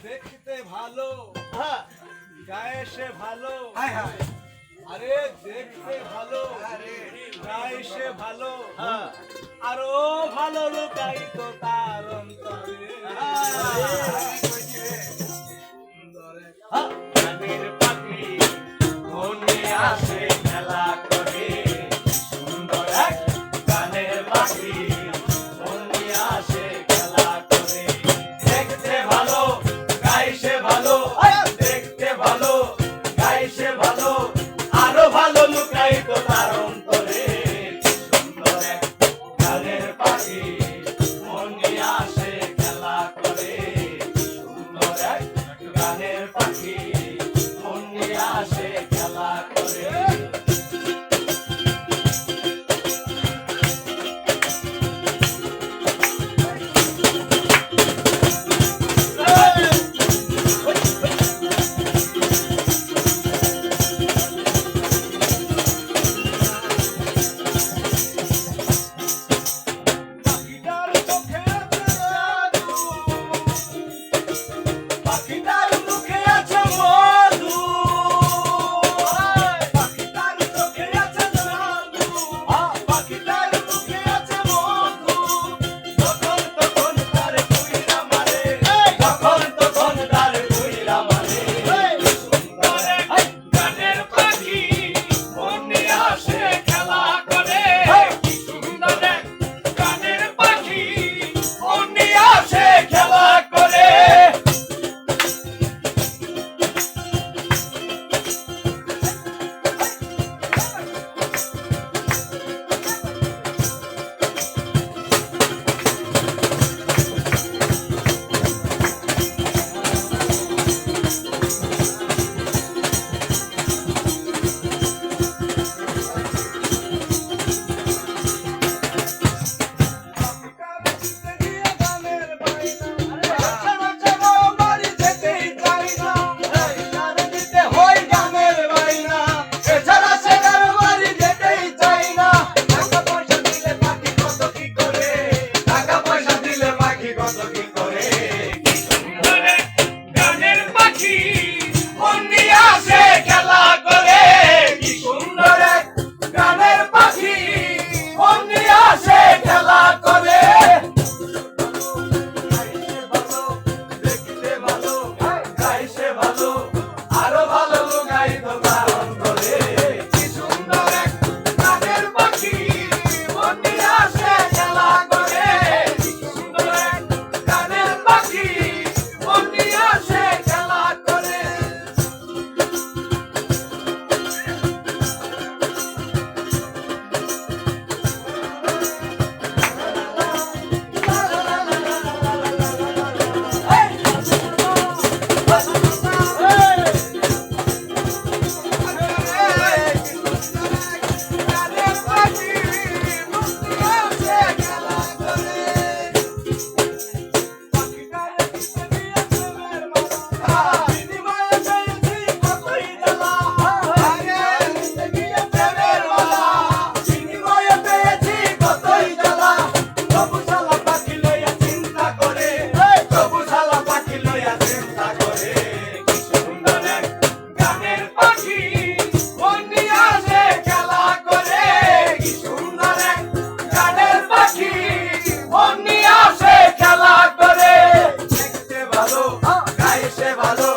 দেখতে ভালো, গায়ে সে ভালো, আরে দেখতে ভালো, গায়ে সে ভালো, আরো ভালো লুকায়িত তার অন্তরে। গানের পাখি মনে আসে খেলা করে, সুন্দর এক গানের পাখি মনে আসে খেলা করে। দেখতে ভালো, গায়ে সে ভালো, দেখতে ভালো, গায়ে সে ভালো, আরো ভালো লুকায়িত তার অন্তরে। সুন্দর এক গানের পাখি মনে আসে খেলা করে, সুন্দর এক গানের পাখি মনে আসে খেলা করে। পাখিটার চোখে আছে জাদু, পাখিটার মুখে আছে মধু, পাখিটার চোখে আছে জাদু, পাখিটার মুখে আছে মধু। যখন তখন তার কুইরা মারে, যখন তখন তার কুইরা মারে। সুন্দর এক গানের পাখি মনে আসে খেলা করে, সুন্দর এক গানের পাখি মনে আসে খেলা করে। ভালো, গায়ে সে ভালো।